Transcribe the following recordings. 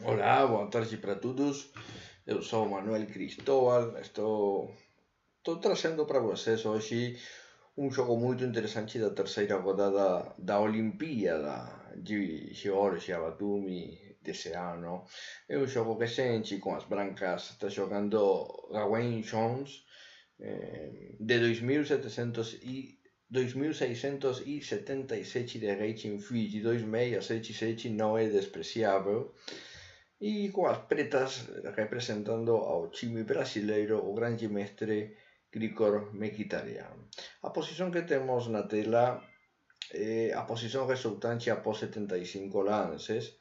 Olá, boa tarde para todos. Eu sou o Manuel Cristóbal. Estou trazendo para vocês hoje um jogo muito interessante da terceira rodada da Olimpíada de Geórgia, Batumi, desse ano. É um jogo recente com as brancas. Está jogando Gawain Jones de 2677 de rating Fiji, 2677 não é despreciável. E com as pretas representando ao time brasileiro o grande mestre Grigor Mkhitaryan. A posición que temos na tela é a posición resultante após 75 lances,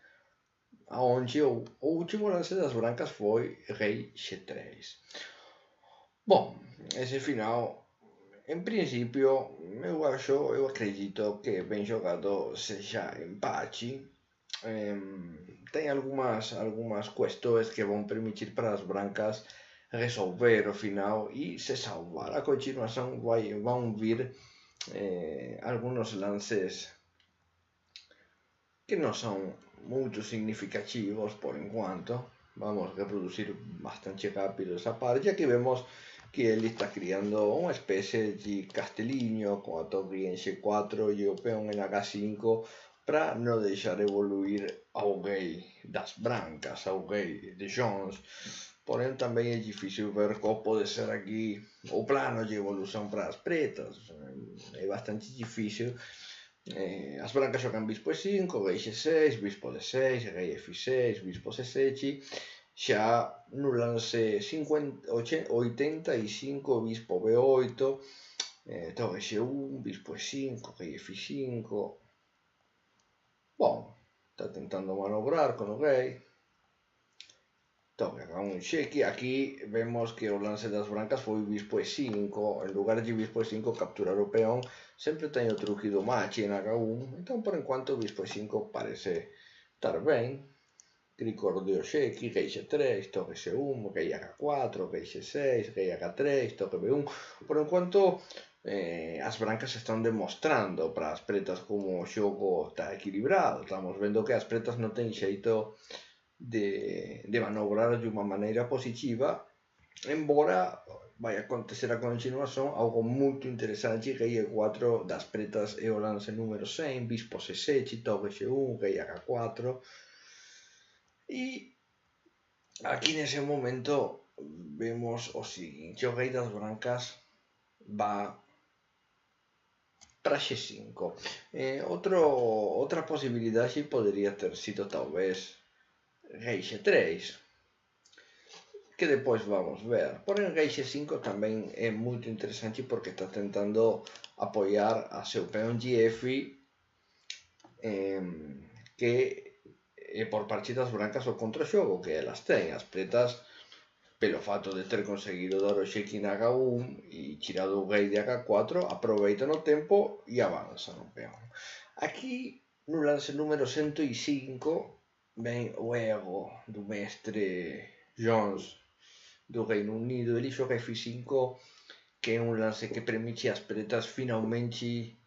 onde o último lance das brancas foi rei G3. Bom, esse final, em princípio, eu acredito que bem jogado seja empate. Tem algumas questões que vão permitir para as brancas resolver o final e se salvar. A continuação vão vir alguns lances que não são muito significativos por enquanto. Vamos reproduzir bastante rápido essa parte. Aqui vemos que ele está criando uma espécie de castelinho com a torre em G4 e o peão em H5 para não deixar evoluir ao rei das brancas, ao rei de Jones. Porém, também é difícil ver qual pode ser aqui o plano de evolução para as pretas. É bastante difícil. As brancas jogam bispo E5, rei G6, bispo D6, rei F6, bispo C7. Já no lance 85, bispo B8, torre G1, bispo E5, rei F5. Bom, está tentando manobrar com o rei. Torre H1 cheque. Aqui vemos que o lance das brancas foi bispo E5. Em lugar de bispo E5 capturar o peão, sempre tem o truque do mate em H1. Então, por enquanto, o bispo E5 parece estar bem. Grigor deu cheque, rei G3, torre C1, rei H4, rei G6, rei H3, torre B1. Por enquanto, as brancas estão demonstrando para as pretas como o jogo está equilibrado. Estamos vendo que as pretas não têm jeito de manobrar de uma maneira positiva, embora vai acontecer a continuação algo muito interessante. Rei E4 das pretas é o lance número 100, bispo C7, torre G1, rei H4. E aqui nesse momento vemos o seguinte: o rei das brancas vai para G5. Outra possibilidade poderia ter sido talvez rei G3, que depois vamos ver. Porém, rei G5 também é muito interessante porque está tentando apoiar a seu peão de F, que é por parte das brancas o contra-jogo que elas têm. As pretas, pelo fato de ter conseguido dar o cheque em H1 e tirado o rei de H4, aproveitam o tempo e avançam o peão. Aqui, no lance número 105, vem o erro do mestre Jones do Reino Unido. Ele joga F5, que é um lance que permite às pretas finalmente,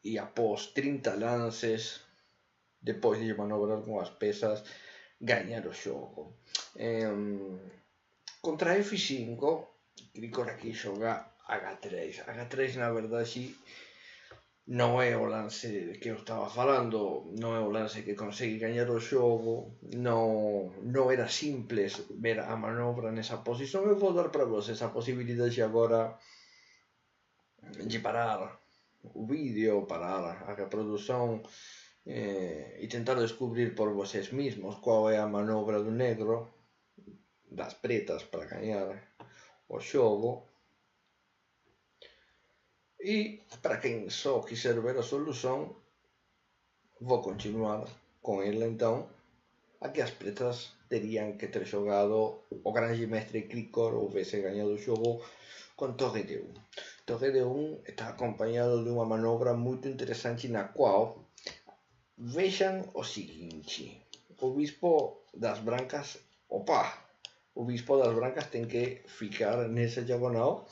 e após 30 lances, depois de manobrar com as peças, ganhar o jogo. Contra F5, Grigor aqui joga H3. H3, na verdade, não é o lance que eu estava falando, não é o lance que consegue ganhar o jogo, não era simples ver a manobra nessa posição. Eu vou dar para vocês a possibilidade agora de parar o vídeo, parar a reprodução e tentar descobrir por vocês mesmos qual é a manobra do negro, das pretas, para ganhar o jogo. E para quem só quiser ver a solução, vou continuar com ela então. Aqui as pretas teriam que ter jogado o grande mestre Grigor, houvesse ganhado o jogo com torre D1. Torre D1 está acompanhado de uma manobra muito interessante na qual, vejam o seguinte: o bispo das brancas, o bispo das brancas tem que ficar nessa diagonal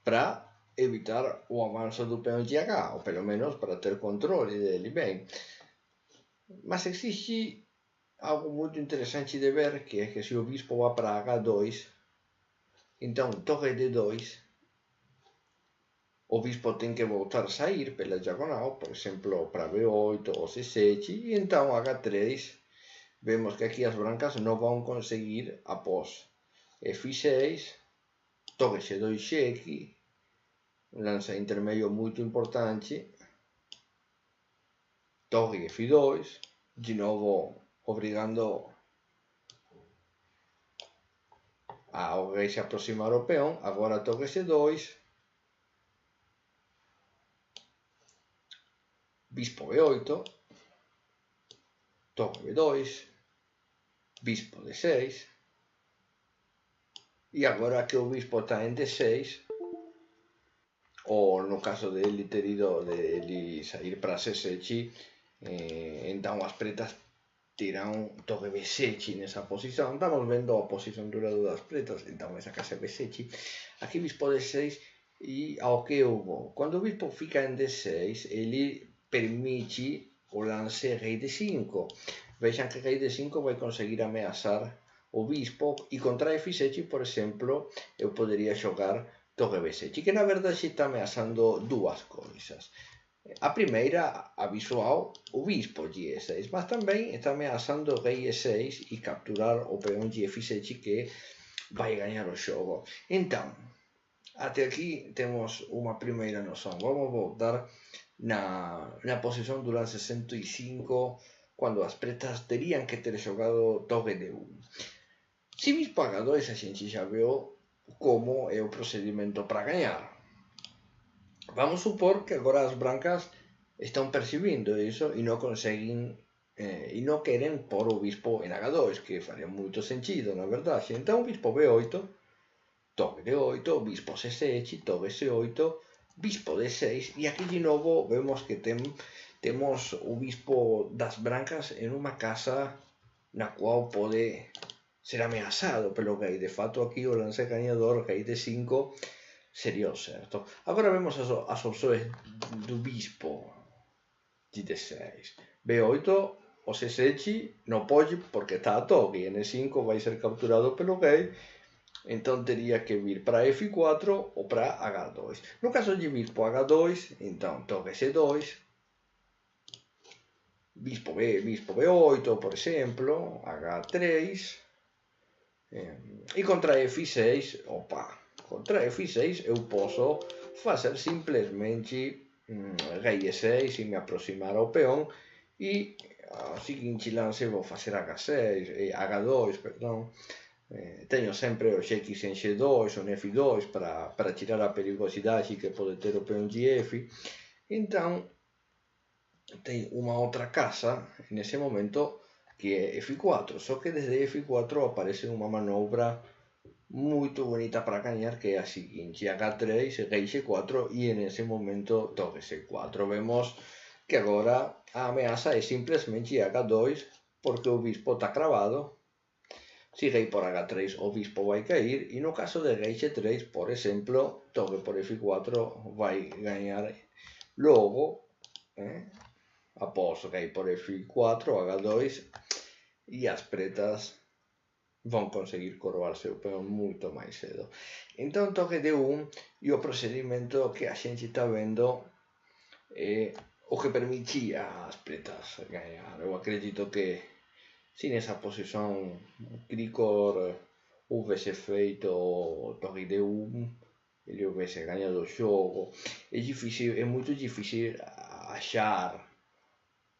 para evitar o avanço do peão de H, ou pelo menos para ter controle dele. Bem, mas existe algo muito interessante de ver, que é que se o bispo vai para H2, então torre D2, o bispo tem que voltar a sair pela diagonal, por exemplo, para B8 ou C7, e então H3, vemos que aqui as brancas não vão conseguir após F6, torre C2 cheque, um lance intermedio muito importante, torre F2, de novo obrigando ao rei se aproximar ao peão, agora torre C2, bispo B8, torre B2, bispo D6, e agora que o bispo está em D6, ou no caso de ele ter ido, de ele sair para C7, então as pretas terão torre B7 nessa posição. Estamos vendo a posição dura das pretas, então essa casa é B7, aqui bispo D6, e ao que eu vou? Quando o bispo fica em D6, ele permite o lance rei D5. Vejam que rei D5 vai conseguir ameaçar o bispo, e contra F7, por exemplo, eu poderia jogar torre B7, que na verdade está ameaçando duas coisas. A primeira, a visual, o bispo de E6, mas também está ameaçando o rei E6 e capturar o peão de F7, que vai ganhar o jogo. Então, até aqui temos uma primeira noção. Vamos voltar na posição do lance 105, quando as pretas teriam que ter jogado torre D1. Se bispo H2, a gente já viu como é o procedimento para ganhar. Vamos supor que agora as brancas estão percebendo isso e não conseguem, e não querem pôr o bispo em H2, que faria muito sentido, na verdade. Então, bispo B8, torre D8, bispo C7, torre C8, bispo D6, e aqui de novo vemos que temos o bispo das brancas em uma casa na qual pode ser ameaçado pelo rei. De fato, aqui o lance ganhador, rei D5, seria o certo. Agora vemos as opções do bispo de D6. B8, o C7 não pode porque está a torre. N5 vai ser capturado pelo rei, então teria que vir para F4 ou para H2. No caso de bispo H2, então torre C2, bispo B8, por exemplo, H3, e contra F6, contra F6 eu posso fazer simplesmente rei E6 e me aproximar ao peão, e o seguinte lance vou fazer H2, perdão. Tenho sempre o cheque em G2 ou em F2 para tirar a perigosidade que pode ter o peão de F. Então, tem uma outra casa nesse momento que é F4, só que desde F4 aparece uma manobra muito bonita para ganhar, que é a seguinte: H3, rei G4 e nesse momento torre C4. Vemos que agora a ameaça é simplesmente H2, porque o bispo está cravado. Se rei por H3, o bispo vai cair, e no caso de rei G3, por exemplo, torre por F4 vai ganhar logo, após rei por F4, H2, e as pretas vão conseguir coroar seu peão muito mais cedo. Então, torre D1, e o procedimento que a gente está vendo é o que permitia às pretas ganhar. Eu acredito que se nessa posição Krikor houvesse feito torre D1, ele houvesse ganhado o jogo. É muito difícil achar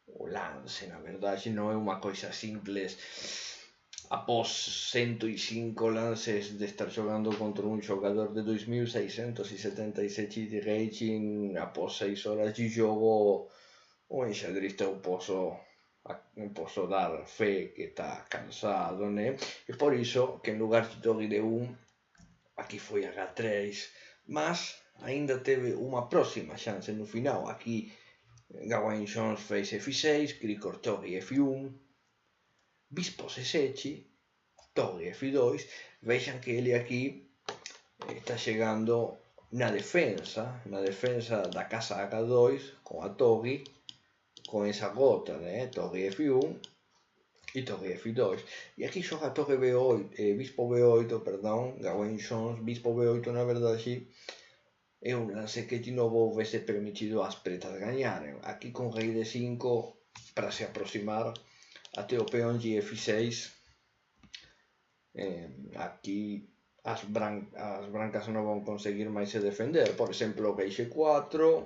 o lance, na verdade, não é uma coisa simples. Após 105 lances de estar jogando contra um jogador de 2677 de rating, após 6 horas de jogo, o enxadrista eu posso dar fé que está cansado, né? E por isso que em lugar de torre D1, aqui foi H3, mas ainda teve uma próxima chance no final. Aqui Gawain Jones fez F6, Krikor torre F1, bispo C7, torre F2. Vejam que ele aqui está chegando na defesa da casa H2 com a torre, com essa gota, né? Torre F1, e torre F2. E aqui joga torre B8, bispo B8, perdão, Gawain Jones, bispo B8 na verdade é um lance que de novo houvesse permitido às pretas ganharem. Aqui com rei D5 para se aproximar até o peão de F6. Aqui as brancas não vão conseguir mais se defender. Por exemplo, rei G4,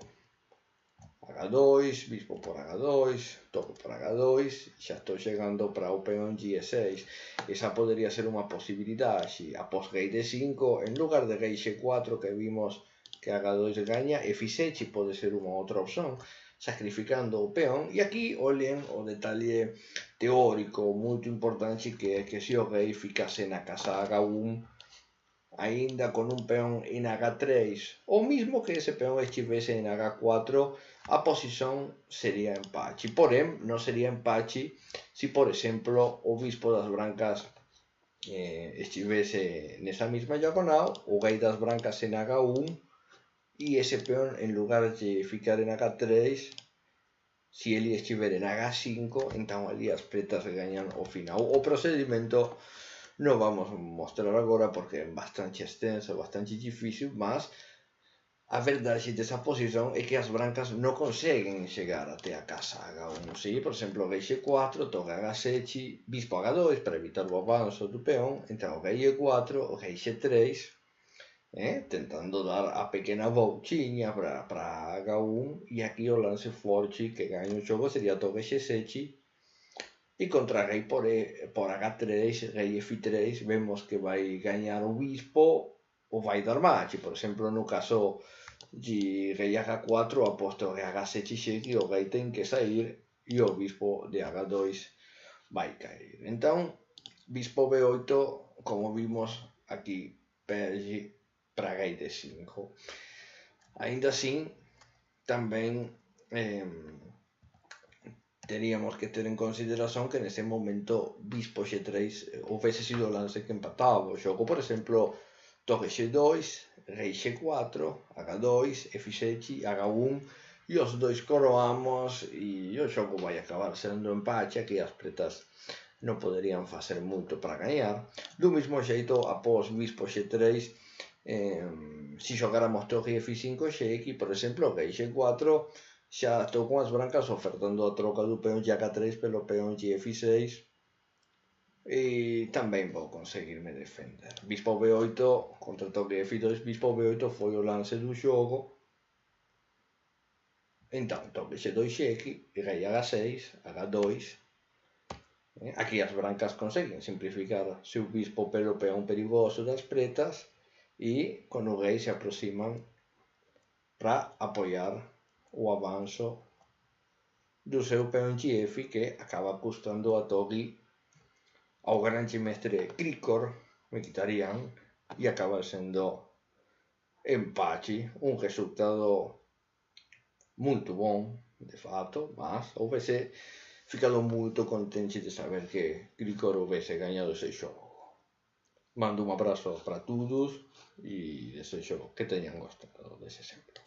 H2, bispo por H2, torre por H2, já estou chegando para o peão de E6. Essa poderia ser uma possibilidade. Após rei D5, em lugar de rei G4 que vimos que H2 ganha, F7 pode ser uma outra opção, sacrificando o peão. E aqui olhem o detalhe teórico muito importante que é que se o rei ficasse na casa H1, ainda com um peão em H3, ou mesmo que esse peão estivesse em H4, a posição seria empate. Porém, não seria empate se, por exemplo, o bispo das brancas estivesse nessa mesma diagonal, o rei das brancas em H1, e esse peão, em lugar de ficar em H3, se ele estiver em H5, então ali as pretas ganham o final. O procedimento não vamos mostrar agora porque é bastante extenso, bastante difícil, mas a verdade dessa posição é que as brancas não conseguem chegar até a casa H1. Se, por exemplo, rei G4, torre H7, bispo H2 para evitar o avanço do peão, então o rei E4, o rei G3, tentando dar a pequena voltinha para H1, e aqui o lance forte que ganha o jogo seria a torre G7, e contra rei por H3, rei F3, vemos que vai ganhar o bispo ou vai dar mate. Por exemplo, no caso de rei H4, após torre H7 cheque, o rei tem que sair e o bispo de H2 vai cair. Então, bispo B8, como vimos aqui, perde para rei D5. Ainda assim, também teríamos que ter en consideración que nese momento bispo X3 houvese sido o lance que empataba o xogo. Por exemplo, torre X2, rei X4, H2, F7, H1, e os dois coroamos e o xogo vai acabar sendo empate. Aquí as pretas non poderían facer moito para gañar. Do mesmo xeito, após bispo X3, se xogáramos torre F5 xeque, por exemplo, rei X4, xa estou con as brancas ofertando a troca do peón de H3 pelo peón de F6 e tamén vou conseguirme defender. Bispo B8 contra torre F2, bispo B8 foi o lance do xogo. Então, torre X2 xeque, rei H6, H2. Aquí as brancas conseguen simplificar seu bispo pelo peón perigoso das pretas e con o rei se aproximan para apoiar o avanço do seu peón F, que acaba custando a torre ao grande mestre Grigor Mkhitaryan, e acaba sendo empate, un resultado muito bom, de fato, mas houvese ficado muito contente de saber que Grigor houvese ganhado ese xogo. Mando un abrazo para todos e desejo que teñan gostado dese exemplo.